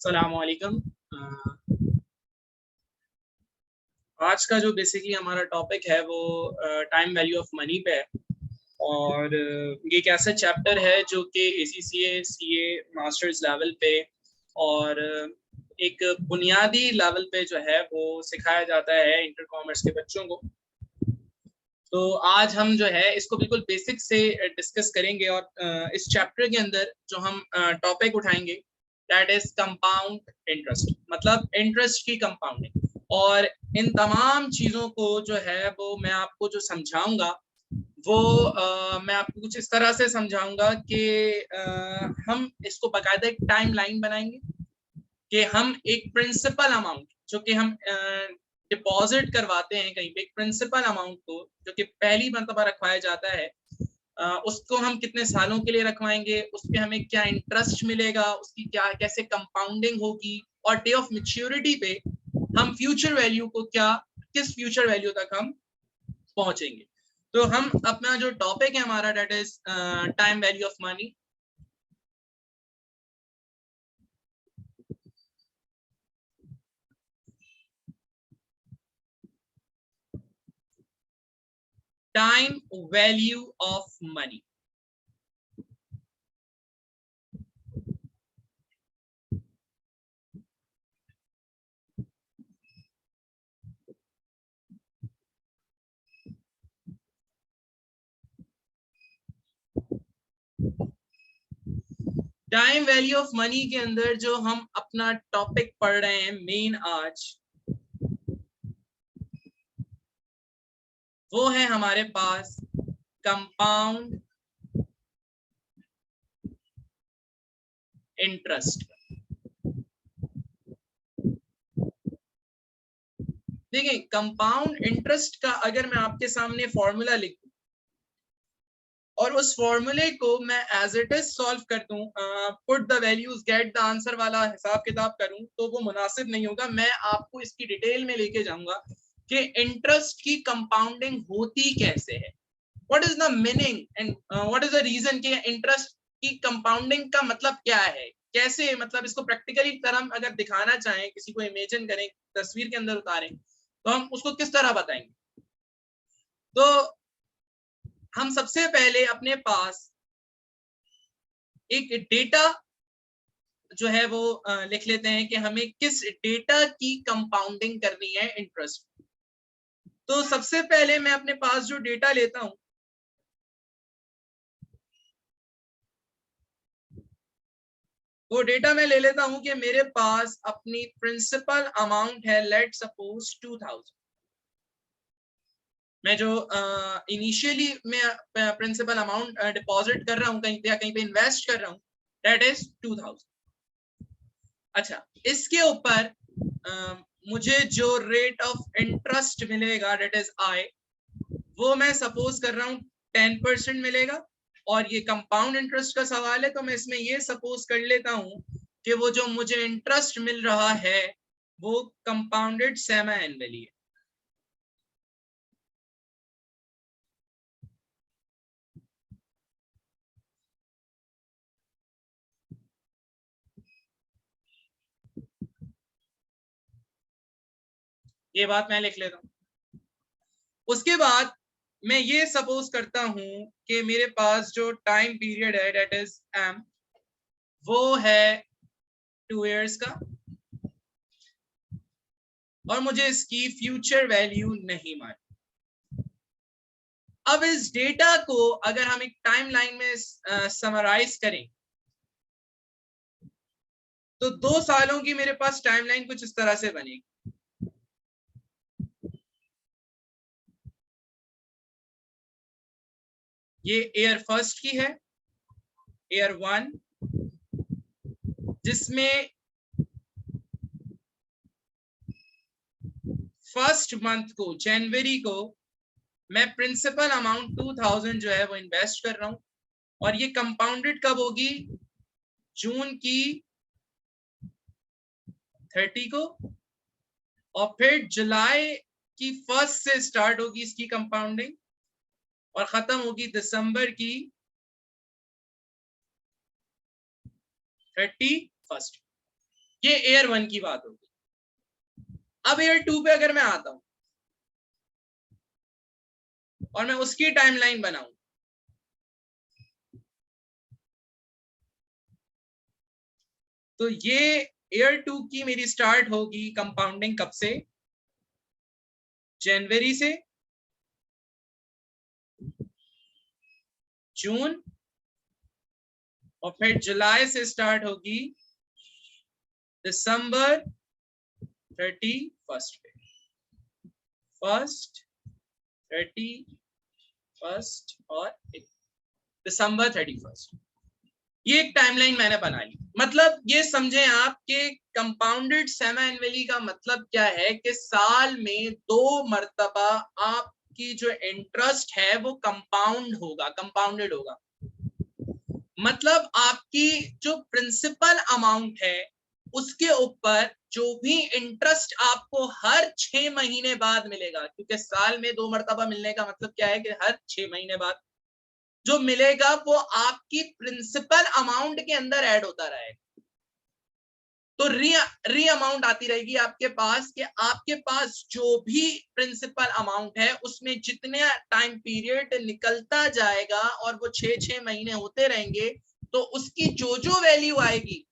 अस्सलामुअलैकुम। आज का जो बेसिकली हमारा टॉपिक है वो टाइम वैल्यू ऑफ मनी पे है और ये एक ऐसा चैप्टर है जो कि ACCA CA मास्टर्स लेवल पे और एक बुनियादी लेवल पे जो है वो सिखाया जाता है इंटर कॉमर्स के बच्चों को। तो आज हम जो है इसको बिल्कुल बेसिक से डिस्कस करेंगे और इस चैप्टर के अंदर जो हम टॉपिक उठाएंगे दैट इज कंपाउंड इंटरेस्ट, मतलब इंटरेस्ट की कंपाउंडिंग। और इन तमाम चीज़ों को जो है वो मैं आपको जो समझाऊंगा वो मैं आपको कुछ इस तरह से समझाऊंगा कि हम इसको बाकायदा एक टाइम लाइन बनाएंगे कि हम एक प्रिंसिपल अमाउंट जो कि हम डिपॉजिट करवाते हैं कहीं पे, एक प्रिंसिपल अमाउंट को जो कि पहली मर्तबा रखवाया जाता है, उसको हम कितने सालों के लिए रखवाएंगे, उस पर हमें क्या इंटरेस्ट मिलेगा, उसकी क्या कैसे कंपाउंडिंग होगी और डे ऑफ मैच्योरिटी पे हम फ्यूचर वैल्यू को क्या किस फ्यूचर वैल्यू तक हम पहुंचेंगे। तो हम अपना जो टॉपिक है हमारा that is time value of money. Time value of money. Time value of money के अंदर जो हम अपना टॉपिक पढ़ रहे हैं मेन आज, वो है हमारे पास कंपाउंड इंटरेस्ट। देखिए, कंपाउंड इंटरेस्ट का अगर मैं आपके सामने फॉर्मूला लिख दूं और उस फॉर्मूले को मैं एज इट इज सॉल्व कर दूं, put the values get the answer वाला हिसाब किताब करूं, तो वो मुनासिब नहीं होगा। मैं आपको इसकी डिटेल में लेके जाऊंगा कि इंटरेस्ट की कंपाउंडिंग होती कैसे है, what is the meaning and what is the reason कि इंटरेस्ट की कंपाउंडिंग का मतलब क्या है, कैसे, मतलब इसको प्रैक्टिकली तरह अगर दिखाना चाहें, किसी को इमेजिन करें, तस्वीर के अंदर उतारें, तो हम उसको किस तरह बताएंगे। तो हम सबसे पहले अपने पास एक डेटा जो है वो लिख लेते हैं कि हमें किस डेटा की कंपाउंडिंग करनी है इंटरेस्ट। तो सबसे पहले मैं अपने पास जो डेटा लेता हूं वो डेटा मैं ले लेता हूं कि मेरे पास अपनी प्रिंसिपल अमाउंट है, लेट सपोज 2000। मैं जो इनिशियली मैं प्रिंसिपल अमाउंट डिपॉजिट कर रहा हूं कहीं पे या कहीं पे इन्वेस्ट कर रहा हूं, दैट इज 2000। अच्छा, इसके ऊपर मुझे जो रेट ऑफ इंटरेस्ट मिलेगा दैट इज आई, वो मैं सपोज कर रहा हूं 10% मिलेगा। और ये कंपाउंड इंटरेस्ट का सवाल है तो मैं इसमें ये सपोज कर लेता हूं कि वो जो मुझे इंटरेस्ट मिल रहा है वो कंपाउंडेड सेमी एनुअली है। ये बात मैं लिख लेता हूं। उसके बाद मैं ये सपोज करता हूं कि मेरे पास जो टाइम पीरियड है दैट इज एम, वो है 2 इयर्स का और मुझे इसकी फ्यूचर वैल्यू नहीं मालूम। अब इस डेटा को अगर हम एक टाइम लाइन में समराइज करें तो 2 सालों की मेरे पास टाइमलाइन कुछ इस तरह से बनेगी। ये ईयर फर्स्ट की है, ईयर 1, जिसमें फर्स्ट मंथ को, जनवरी को, मैं प्रिंसिपल अमाउंट 2000 जो है वो इन्वेस्ट कर रहा हूं और ये कंपाउंडेड कब होगी, जून की 30 को, और फिर जुलाई की 1 से स्टार्ट होगी इसकी कंपाउंडिंग और खत्म होगी दिसंबर की 31। ये ईयर 1 की बात होगी। अब ईयर 2 पे अगर मैं आता हूं और मैं उसकी टाइमलाइन बनाऊं, तो ये ईयर 2 की मेरी स्टार्ट होगी कंपाउंडिंग कब से? जनवरी से, जून, और फिर जुलाई से स्टार्ट होगी दिसंबर 31 पे। 1, 31 और दिसंबर 31। ये एक टाइमलाइन मैंने बना ली। मतलब ये समझें आप कि कंपाउंडेड सेमी एनुअली का मतलब क्या है कि साल में 2 मर्तबा आपकी जो इंटरेस्ट है वो कंपाउंड होगा, कंपाउंडेड होगा। मतलब आपकी जो प्रिंसिपल अमाउंट है उसके ऊपर जो भी इंटरेस्ट आपको हर 6 महीने बाद मिलेगा, क्योंकि साल में 2 मर्तबा मिलने का मतलब क्या है कि हर 6 महीने बाद जो मिलेगा वो आपकी प्रिंसिपल अमाउंट के अंदर ऐड होता रहेगा। तो री अमाउंट आती रहेगी आपके पास कि आपके पास जो भी प्रिंसिपल अमाउंट है उसमें जितने टाइम पीरियड निकलता जाएगा और वो 6-6 महीने होते रहेंगे, तो उसकी जो वैल्यू आएगी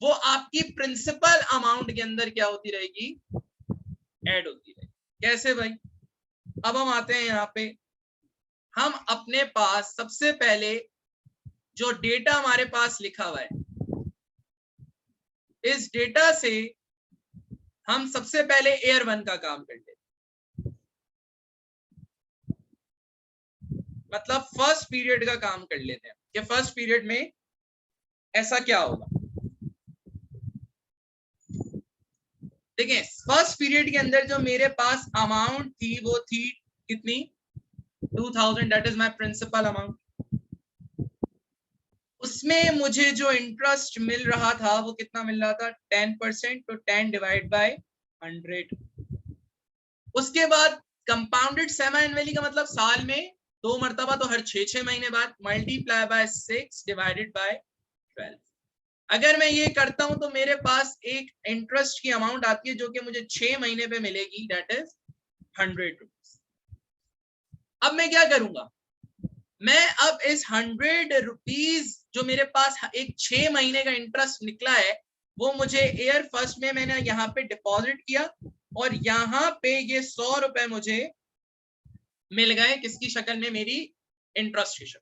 वो आपकी प्रिंसिपल अमाउंट के अंदर क्या होती रहेगी? ऐड होती रहेगी। कैसे भाई? अब हम आते हैं यहाँ पे, हम अपने पास सबसे पहले जो डेटा हमारे पास लिखा हुआ है, इस डेटा से हम सबसे पहले ईयर 1 का काम कर लेते, मतलब फर्स्ट पीरियड का काम कर लेते हैं कि फर्स्ट पीरियड में ऐसा क्या होगा। देखिए फर्स्ट पीरियड के अंदर जो मेरे पास अमाउंट थी वो थी कितनी? 2000, that is my principal amount. उसमें मुझे जो इंटरेस्ट मिल रहा था वो कितना मिल रहा था? 10%, तो 10 डिवाइड बाय 100। उसके बाद कंपाउंडेड सेमी एनुअली का मतलब साल में 2 मर्तबा, तो हर 6-6 महीने बाद, मल्टीप्लाई बाय 6 डिवाइडेड बाय 12। अगर मैं ये करता हूं तो मेरे पास एक इंटरेस्ट की अमाउंट आती है जो कि मुझे 6 महीने पे मिलेगी, दैट इज 100 रुपीज। अब मैं क्या करूंगा? मैं अब इस 100 रुपीज जो मेरे पास एक 6 महीने का इंटरेस्ट निकला है वो मुझे ईयर फर्स्ट में मैंने यहाँ पे डिपॉजिट किया और यहाँ पे ये 100 रुपए मुझे मिल गए। किसकी शक्ल में? मेरी इंटरेस्ट की शक्ल।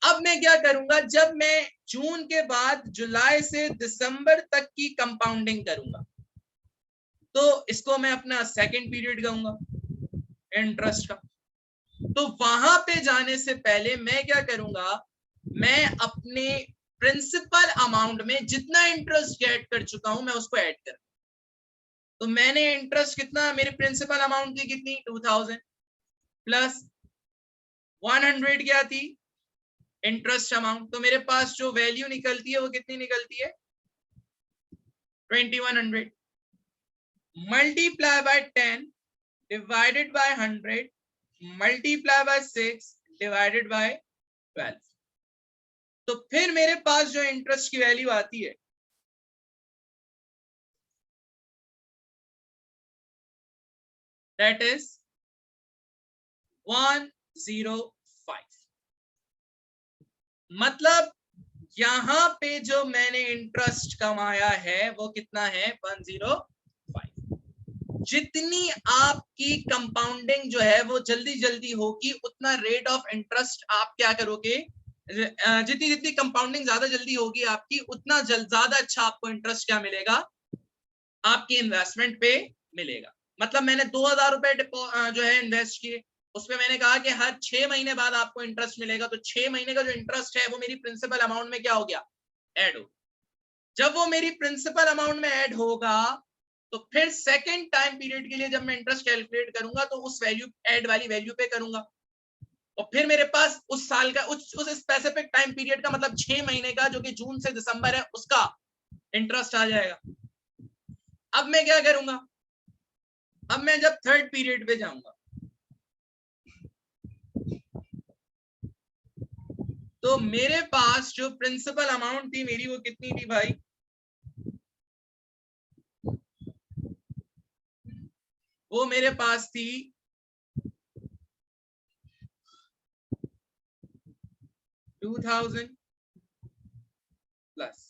अब मैं क्या करूंगा? जब मैं जून के बाद जुलाई से दिसंबर तक की कंपाउंडिंग करूंगा तो इसको मैं अपना सेकंड पीरियड कहूंगा इंटरेस्ट का। तो वहां पे जाने से पहले मैं क्या करूंगा? मैं अपने प्रिंसिपल अमाउंट में जितना इंटरेस्ट ऐड कर चुका हूं मैं उसको ऐड कर। तो मैंने इंटरेस्ट कितना, मेरी प्रिंसिपल अमाउंट थी कितनी? 2000 प्लस 100 क्या थी? Interest amount. तो मेरे पास जो वैल्यू निकलती है वो कितनी निकलती है? 2100 multiply by 10 divided by 100 multiply by 6 divided by 12। तो फिर मेरे पास जो इंटरेस्ट की वैल्यू आती है दैट इज 105। मतलब यहां पे जो मैंने इंटरेस्ट कमाया है वो कितना है? 105। जितनी आपकी कंपाउंडिंग जो है वो जल्दी जल्दी होगी उतना रेट ऑफ इंटरेस्ट आप क्या करोगे? जितनी जितनी कंपाउंडिंग ज्यादा जल्दी होगी आपकी उतना ज्यादा अच्छा आपको इंटरेस्ट क्या मिलेगा? आपकी इन्वेस्टमेंट पे मिलेगा। मतलब मैंने 2000 रुपए जो है इन्वेस्ट किए, उसमें मैंने कहा कि हर 6 महीने बाद आपको इंटरेस्ट मिलेगा। तो 6 महीने का जो इंटरेस्ट है वो मेरी प्रिंसिपल अमाउंट में क्या हो गया? ऐड हो। जब वो मेरी प्रिंसिपल अमाउंट में ऐड होगा तो फिर सेकेंड टाइम पीरियड के लिए जब मैं इंटरेस्ट कैलकुलेट करूंगा तो उस वैल्यू ऐड वाली वैल्यू पे करूंगा और फिर मेरे पास उस साल का उस स्पेसिफिक टाइम पीरियड का मतलब 6 महीने का जो कि जून से दिसंबर है उसका इंटरेस्ट आ जाएगा। अब मैं क्या करूंगा? अब मैं जब थर्ड पीरियड पे जाऊंगा तो मेरे पास जो प्रिंसिपल अमाउंट थी मेरी वो कितनी थी भाई? वो मेरे पास थी 2000 प्लस।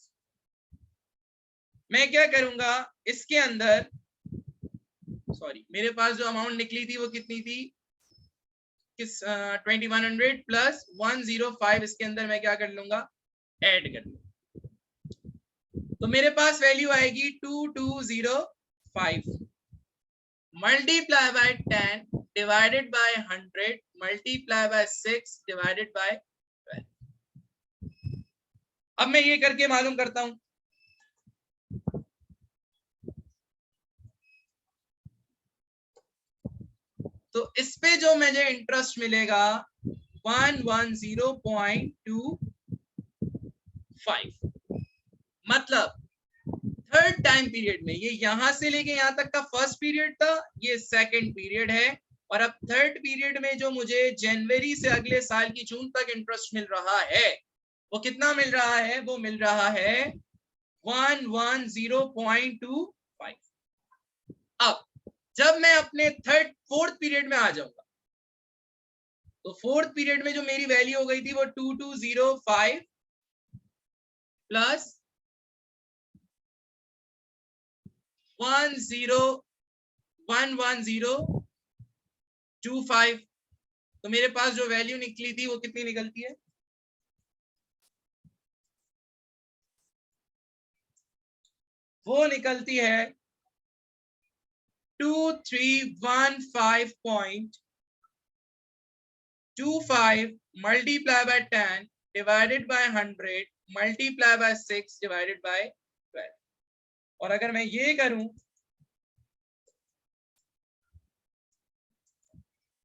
मैं क्या करूंगा इसके अंदर, सॉरी मेरे पास जो अमाउंट निकली थी वो कितनी थी, किस 2100 प्लस 105, इसके अंदर मैं क्या कर लूंगा, ऐड कर लूंगा। तो मेरे पास वैल्यू आएगी 2205 multiply by 10 divided by 100 multiply by 6 divided by 12। अब मैं ये करके मालूम करता हूं। तो इस पे जो मुझे इंटरेस्ट मिलेगा 110.25, मतलब थर्ड टाइम पीरियड में, ये यहां से लेके यहां तक का फर्स्ट पीरियड था, ये सेकंड पीरियड है, और अब थर्ड पीरियड में जो मुझे जनवरी से अगले साल की जून तक इंटरेस्ट मिल रहा है वो कितना मिल रहा है, वो मिल रहा है 110.25। अब जब मैं अपने फोर्थ पीरियड में आ जाऊंगा, तो फोर्थ पीरियड में जो मेरी वैल्यू हो गई थी वो 2205 प्लस 11025। तो मेरे पास जो वैल्यू निकली थी वो कितनी निकलती है, वो निकलती है 2315.25 multiply by 10 divided by 100 multiply by 6 divided by 12। और अगर मैं ये करूं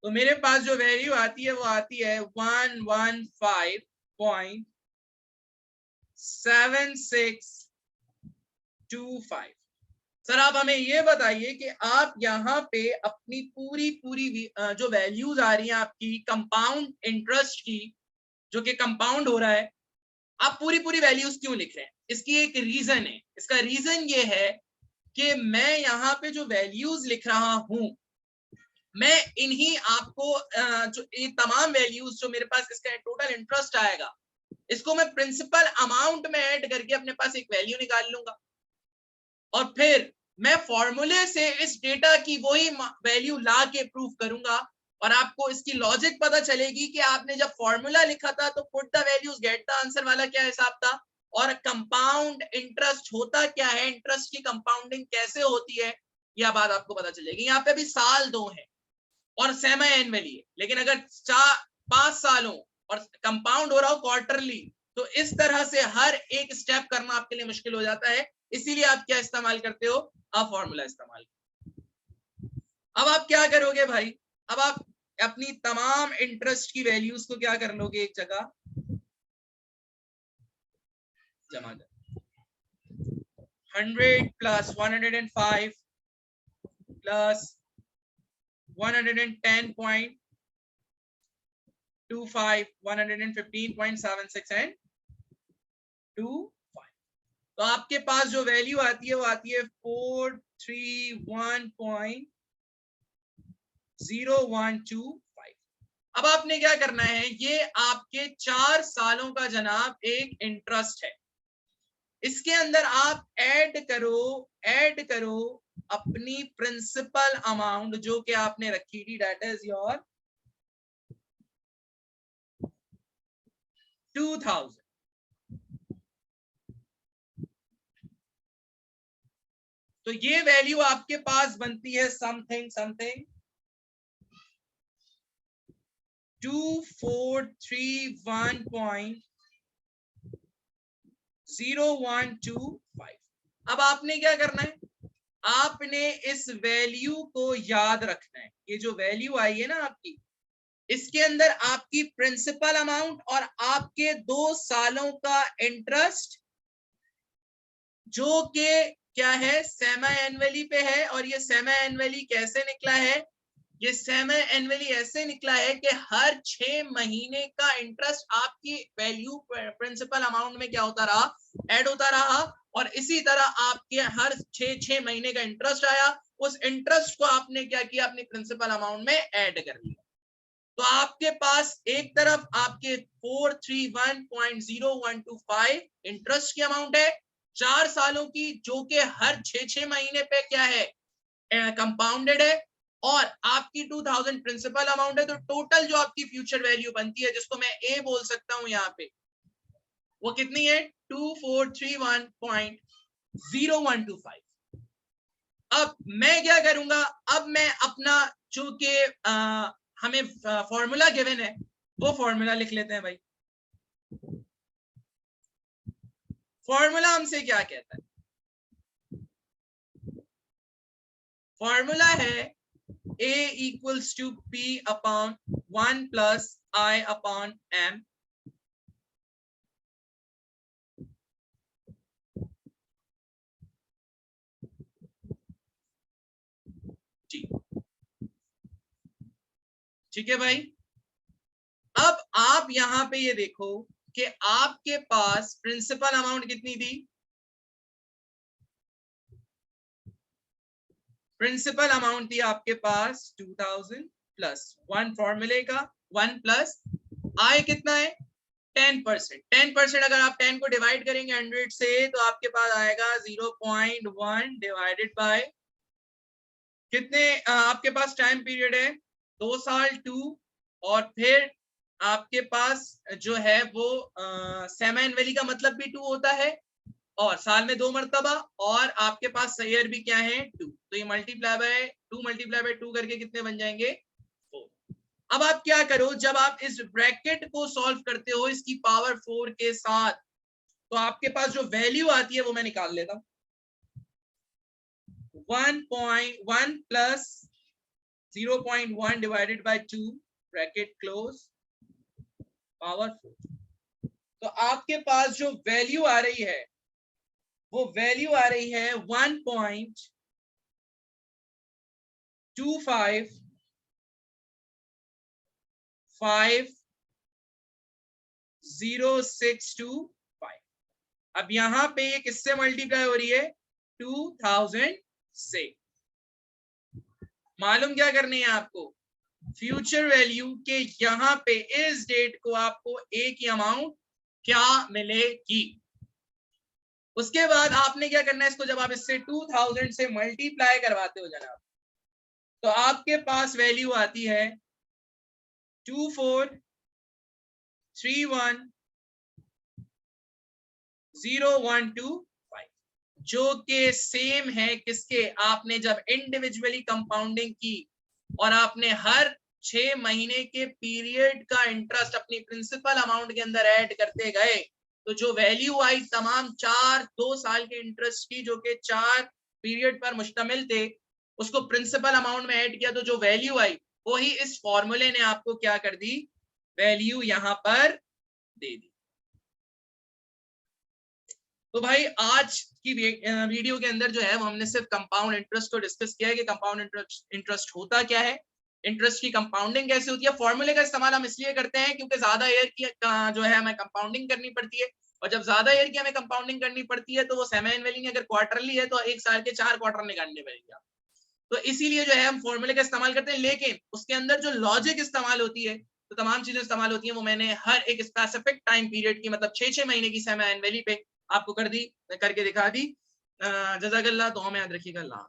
तो मेरे पास जो वैल्यू आती है वो आती है 115.7625। सर आप हमें ये बताइए कि आप यहाँ पे अपनी पूरी जो वैल्यूज आ रही हैं आपकी कंपाउंड इंटरेस्ट की, जो कि कंपाउंड हो रहा है, आप पूरी वैल्यूज क्यों लिख रहे हैं? इसकी एक रीजन है। इसका रीजन ये है कि मैं यहाँ पे जो वैल्यूज लिख रहा हूं, मैं इन्हीं आपको जो ये तमाम वैल्यूज जो मेरे पास इसका टोटल इंटरेस्ट आएगा, इसको मैं प्रिंसिपल अमाउंट में ऐड करके अपने पास एक वैल्यू निकाल लूंगा, और फिर मैं फॉर्मूले से इस डेटा की वही वैल्यू ला के प्रूव करूंगा, और आपको इसकी लॉजिक पता चलेगी कि आपने जब फॉर्मूला लिखा था तो put the values get the answer वाला क्या हिसाब था, और कंपाउंड इंटरेस्ट होता क्या है, इंटरेस्ट की कंपाउंडिंग कैसे होती है, यह बात आपको पता चलेगी। यहाँ पे भी साल 2 है और सेमी एनुअली है, लेकिन अगर 5 सालों और कंपाउंड हो रहा हो क्वार्टरली, तो इस तरह से हर एक स्टेप करना आपके लिए मुश्किल हो जाता है। इसीलिए आप क्या इस्तेमाल करते हो, आप फॉर्मूला इस्तेमाल। अब आप क्या करोगे भाई, अब आप अपनी तमाम इंटरेस्ट की वैल्यूज को क्या कर लोगे, एक जगह जमा कर। 100 प्लस 105 प्लस 110.25 115.76 एंड 25। तो आपके पास जो वैल्यू आती है वो आती है 431.0125। अब आपने क्या करना है, ये आपके 4 सालों का जनाब एक इंटरेस्ट है, इसके अंदर आप ऐड करो अपनी प्रिंसिपल अमाउंट जो कि आपने रखी थी, दैट इज योर 2000। तो ये वैल्यू आपके पास बनती है समथिंग 2431.0125। अब आपने क्या करना है, आपने इस वैल्यू को याद रखना है। ये जो वैल्यू आई है ना आपकी, इसके अंदर आपकी प्रिंसिपल अमाउंट और आपके 2 सालों का इंटरेस्ट, जो कि क्या है, सेमी एनुअली पे है, और ये सेमी एनुअली कैसे निकला है, ये सेमी एनुअली ऐसे निकला है कि हर 6 महीने का इंटरेस्ट आपकी वैल्यू प्रिंसिपल अमाउंट में क्या होता रहा, ऐड होता रहा, और इसी तरह आपके हर 6 महीने का इंटरेस्ट आया, उस इंटरेस्ट को आपने क्या किया, अपनी प्रिंसिपल अमाउंट में ऐड कर लिया। तो आपके पास एक तरफ आपके 431.0125 इंटरेस्ट की अमाउंट है 4 सालों की, जो कि हर 6 महीने पे क्या है, कंपाउंडेड है, और आपकी 2000 प्रिंसिपल अमाउंट है। तो टोटल जो आपकी फ्यूचर वैल्यू बनती है, जिसको मैं ए बोल सकता हूं यहाँ पे, वो कितनी है, 2431.0125। अब मैं क्या करूंगा, अब मैं अपना जो कि हमें फॉर्मूला गिवन है वो फॉर्मूला लिख लेते हैं भाई। फॉर्मूला हमसे क्या कहता है, फॉर्मूला है A equals to P upon 1 plus I upon M. ठीक है भाई। अब आप यहां पे ये देखो कि आपके पास प्रिंसिपल अमाउंट कितनी थी, प्रिंसिपल अमाउंट थी आपके पास 2000 प्लस 1 फॉर्मूले का 1 प्लस I कितना है 10%। 10% अगर आप 10 को डिवाइड करेंगे 100 से तो आपके पास आएगा 0.1 डिवाइडेड बाय कितने, आपके पास टाइम पीरियड है 2 साल 2, और फिर आपके पास जो है वो सेमी एनुअली का मतलब भी 2 होता है, और साल में 2 मरतबा, और आपके पास ईयर भी क्या है 2, तो ये मल्टीप्लाई बाय 2 करके कितने बन जाएंगे 4। अब आप क्या करो, जब आप इस ब्रैकेट को सॉल्व करते हो इसकी पावर 4 के साथ, तो आपके पास जो वैल्यू आती है वो मैं निकाल लेता हूं, 1.1 plus 0.1 divided by 2 bracket close power 4। तो आपके पास जो वैल्यू आ रही है वो वैल्यू आ रही है 1.2550625। अब यहां पे ये किससे मल्टीप्लाई हो रही है 2000 से। मालूम क्या करनी है आपको, फ्यूचर वैल्यू के यहां पे इस डेट को आपको एक ही अमाउंट क्या मिलेगी। उसके बाद आपने क्या करना है, इसको जब आप इससे 2000 से मल्टीप्लाई करवाते हो जनाब, तो आपके पास वैल्यू आती है 24310125, जो कि सेम है किसके, आपने जब इंडिविजुअली कंपाउंडिंग की और आपने हर 6 महीने के पीरियड का इंटरेस्ट अपनी प्रिंसिपल अमाउंट के अंदर ऐड करते गए, तो जो वैल्यू आई तमाम 2 साल के इंटरेस्ट की, जो कि 4 पीरियड पर मुश्तमिल थे, उसको प्रिंसिपल अमाउंट में ऐड किया, तो जो वैल्यू आई वही इस फॉर्मूले ने आपको क्या कर दी, वैल्यू यहां पर दे दी। तो भाई आज की वीडियो के अंदर जो है वो हमने सिर्फ कंपाउंड इंटरेस्ट को डिस्कस किया है कि कंपाउंड इंटरेस्ट होता क्या है, इंटरेस्ट की कंपाउंडिंग कैसे होती है। फॉर्मूले का इस्तेमाल हम इसलिए करते हैं क्योंकि ज्यादा ईयर की जो है हमें कंपाउंडिंग करनी पड़ती है, और जब ज्यादा ईयर की हमें कंपाउंडिंग करनी पड़ती है तो वो सेमी एनुअली, अगर क्वार्टरली है तो 1 साल के 4 क्वार्टर निकालने पड़ेंगे। तो इसीलिए जो है हम फॉर्मूले का इस्तेमाल करते हैं, लेकिन उसके अंदर जो लॉजिक इस्तेमाल होती है, तो तमाम चीजें इस्तेमाल होती हैं, वो मैंने हर एक स्पेसिफिक टाइम पीरियड की, मतलब 6 महीने की सेमी एनुअली पे आपको करके दिखा दी। जज़ाकल्लाह, तो हमें याद रखिएगा। अल्लाह।